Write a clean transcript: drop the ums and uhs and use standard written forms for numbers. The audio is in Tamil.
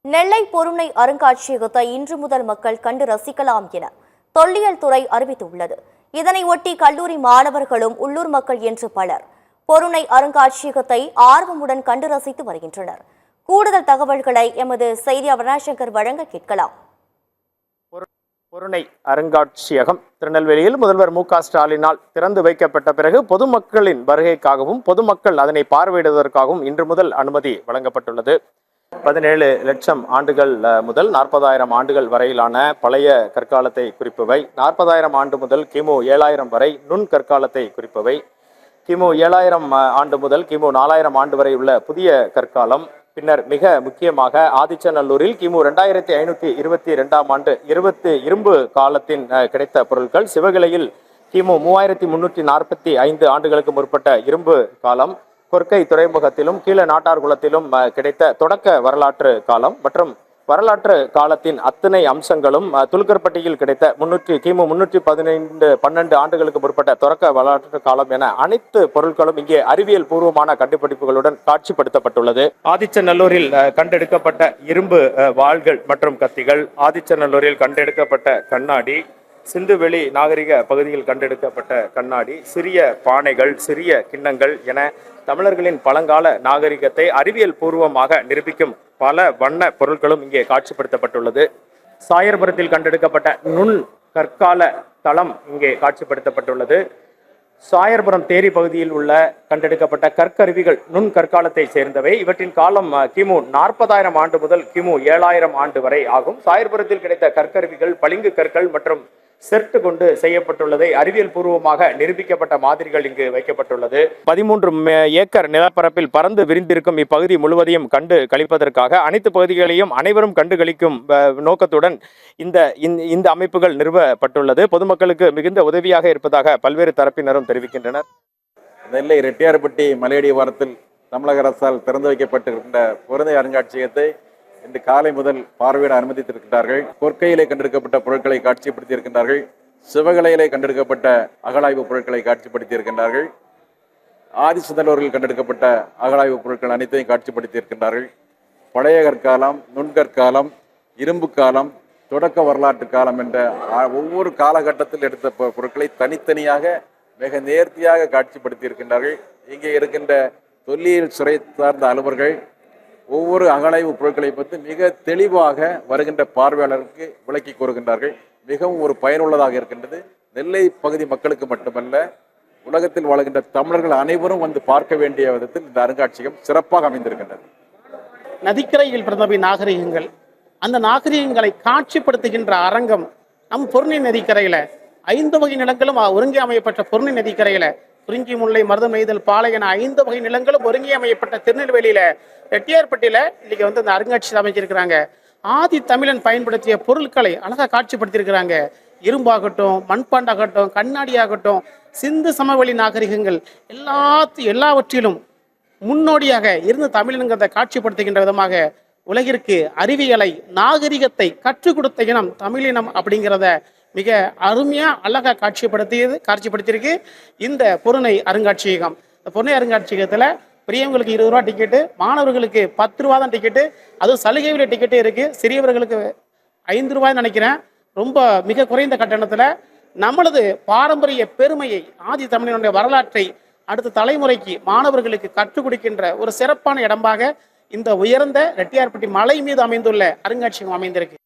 நெல்லை பொருணை அருங்காட்சியகத்தை இன்று முதல் மக்கள் கண்டு ரசிக்கலாம் என தொல்லியல் துறை அறிவித்துள்ளது. இதனை ஒட்டி கல்லூரி மாணவர்களும் உள்ளூர் மக்கள் என்று பலர் பொருணை அருங்காட்சியகத்தை ஆர்வமுடன் கண்டு ரசித்து வருகின்றனர். கூடுதல் தகவல்களை எமது செய்தியாளர் வர்ணாசங்கர் வழங்க கேட்கலாம். பொருணை அருங்காட்சியகம் திருநெல்வேலியில் முதல்வர் மு.க.ஸ்டாலினால் திறந்து வைக்கப்பட்ட பிறகு பொதுமக்களின் வருகைக்காகவும் பொதுமக்கள் அதனை பார்வையிடுவதற்காகவும் இன்று முதல் அனுமதி வழங்கப்பட்டுள்ளது. 17 லட்சம் ஆண்டுகள் முதல் 40,000 ஆண்டுகள் வரையிலான பழைய கற்காலத்தை குறிப்பவை, 40,000 ஆண்டு முதல் கிமு 7000 வரை நுண் கற்காலத்தை குறிப்பவை, கிமு 7000 ஆண்டு முதல் கிமு 4000 ஆண்டு வரை உள்ள புதிய கற்காலம், பின்னர் மிக முக்கியமாக ஆதிச்சநல்லூரில் கிமு 2522ஆம் ஆண்டு இரும்பு காலத்தின் கிடைத்த பொருட்கள், சிவகிளையில் கிமு 3345 ஆண்டுகளுக்கு முற்பட்ட இரும்பு காலம், கொற்கை துறைமுகத்திலும் கீழ நாட்டார்குளத்திலும் கிடைத்த தொடக்க வரலாற்று காலம் மற்றும் வரலாற்று காலத்தின் அத்தனை அம்சங்களும் துலுக்கர்பட்டியில் கிடைத்த கிமு 312 ஆண்டுகளுக்கு முற்பட்ட தொடக்க வரலாற்று காலம் என அனைத்து பொருட்களும் இங்கே அறிவியல் பூர்வமான கண்டுபிடிப்புகளுடன் காட்சிப்படுத்தப்பட்டுள்ளது. ஆதிச்சநல்லூரில் கண்டெடுக்கப்பட்ட இரும்பு வாள்கள் மற்றும் கத்திகள், ஆதிச்சநல்லூரில் கண்டெடுக்கப்பட்ட கண்ணாடி, சிந்துவெளி நாகரிக பகுதியில் கண்டெடுக்கப்பட்ட கண்ணாடி, சிறிய பானைகள், சிறிய கிண்ணங்கள் என தமிழர்களின் பழங்கால நாகரிகத்தை அறிவியல் பூர்வமாக நிரூபிக்கும் பல வண்ண பொருட்களும் இங்கே காட்சிப்படுத்தப்பட்டுள்ளது. சாயர்புரத்தில் கண்டெடுக்கப்பட்ட நுண் கற்கால தளம் இங்கே காட்சிப்படுத்தப்பட்டுள்ளது. சாயர்புரம் தேரி பகுதியில் உள்ள கண்டெடுக்கப்பட்ட கற்கருவிகள் நுண் கற்காலத்தை சேர்ந்தவை. இவற்றின் காலம் கிமு 40,000 ஆண்டு முதல் கிமு 7000 ஆண்டு வரை ஆகும். சாயர்புரத்தில் கிடைத்த கற்கருவிகள் பளிங்கு கற்கள் மற்றும் செர்ட் கொண்டு செய்யப்பட்டுள்ளதை அறிவியல் பூர்வமாக நிரூபிக்கப்பட்ட மாதிரிகள் இங்கு வைக்கப்பட்டுள்ளது. 13 ஏக்கர் நிலப்பரப்பில் பறந்து விரிந்திருக்கும் இப்பகுதி முழுவதையும் கண்டு கழிப்பதற்காக அனைத்து பகுதிகளையும் அனைவரும் கண்டு கழிக்கும் நோக்கத்துடன் இந்த அமைப்புகள் நிறுவப்பட்டுள்ளது. பொதுமக்களுக்கு மிகுந்த உதவியாக இருப்பதாக பல்வேறு தரப்பினரும் தெரிவிக்கின்றனர். நெல்லை ரெட்டியார்பட்டி மலையடிவாரத்தில் தமிழக அரசால் திறந்து வைக்கப்பட்டிருக்கின்ற பொருணை அருங்காட்சியகத்தை இன்று காலை முதல் பார்வையிட அனுமதித்திருக்கிறார்கள். கொற்கையிலே கண்டெடுக்கப்பட்ட பொருட்களை காட்சிப்படுத்தியிருக்கின்றார்கள். சிவகலையிலே கண்டெடுக்கப்பட்ட அகழாய்வு பொருட்களை காட்சிப்படுத்தியிருக்கின்றார்கள். ஆதிச்சநல்லூரில் கண்டெடுக்கப்பட்ட அகழாய்வு பொருட்கள் அனைத்தையும் காட்சிப்படுத்தியிருக்கின்றார்கள். பழைய கற்காலம், நுண்கற்காலம், இரும்பு காலம், தொடக்க வரலாற்று காலம் என்ற ஒவ்வொரு காலகட்டத்தில் எடுத்த பொருட்களை தனித்தனியாக மிக நேர்த்தியாக காட்சிப்படுத்தியிருக்கின்றார்கள். இங்கே இருக்கின்ற தொல்லியல் துறை சார்ந்த அலுவலர்கள் ஒவ்வொரு அகழாய்வு பொருட்களை பற்றி மிக தெளிவாக வருகின்ற பார்வையாளருக்கு விளக்கி கூறுகின்றார்கள். மிகவும் ஒரு பயனுள்ளதாக இருக்கின்றது. நெல்லை பகுதி மக்களுக்கு மட்டுமல்ல, உலகத்தில் வாழ்கின்ற தமிழர்கள் அனைவரும் வந்து பார்க்க வேண்டிய விதத்தில் இந்த அருங்காட்சியகம் சிறப்பாக அமைந்திருக்கின்றது. நதிக்கரையில் பிறந்தவை நாகரிகங்கள், அந்த நாகரிகங்களை காட்சிப்படுத்துகின்ற அரங்கம் நம் பொருணை நதிக்கரையில 5 வகை நிலங்களும் ஒருங்கே அமையப்பட்ட பொருணை நதிக்கரையில குறிஞ்சி, முல்லை, மருதம், நெய்தல், பாலை என 5 வகை நிலங்களும் ஒருங்கே அமையப்பட்ட திருநெல்வேலியில ரெட்டியார்பட்டியில இன்னைக்கு இந்த அருங்காட்சியகம் அமைச்சிருக்கிறாங்க. ஆதி தமிழன் பயன்படுத்திய பொருட்களை அழகா காட்சிப்படுத்தியிருக்கிறாங்க. இரும்பாகட்டும், மண்பாண்டாகட்டும், கண்ணாடியாகட்டும், சிந்து சமவெளி நாகரிகங்கள் எல்லாவற்றிலும் முன்னோடியாக இருந்து தமிழனுங்கிறத காட்சிப்படுத்துகின்ற விதமாக உலகிற்கு அறிவியலை, நாகரிகத்தை கற்றுக் கொடுத்த இனம் தமிழினம் அப்படிங்கிறத மிக அருமையா அழகா காட்சிப்படுத்தியிருக்கு இந்த பொருணை அருங்காட்சியகம். இந்த பொருணை அருங்காட்சியகத்துல பெரியவங்களுக்கு 20 ரூபா டிக்கெட்டு, மாணவர்களுக்கு 10 ரூபா தான் டிக்கெட்டு, அதுவும் சலுகை விலை டிக்கெட்டே இருக்கு. சிறியவர்களுக்கு 5 ரூபாய்ன்னு நினைக்கிறேன். ரொம்ப மிக குறைந்த கட்டணத்துல நம்மளது பாரம்பரிய பெருமையை, ஆதி தமிழனுடைய வரலாற்றை அடுத்த தலைமுறைக்கு மாணவர்களுக்கு கற்றுக் கொடுக்கின்ற ஒரு சிறப்பான இடமாக இந்த உயர்ந்த ரெட்டியார்பட்டி மலை மீது அமைந்துள்ள அருங்காட்சியகம் அமைந்திருக்கு.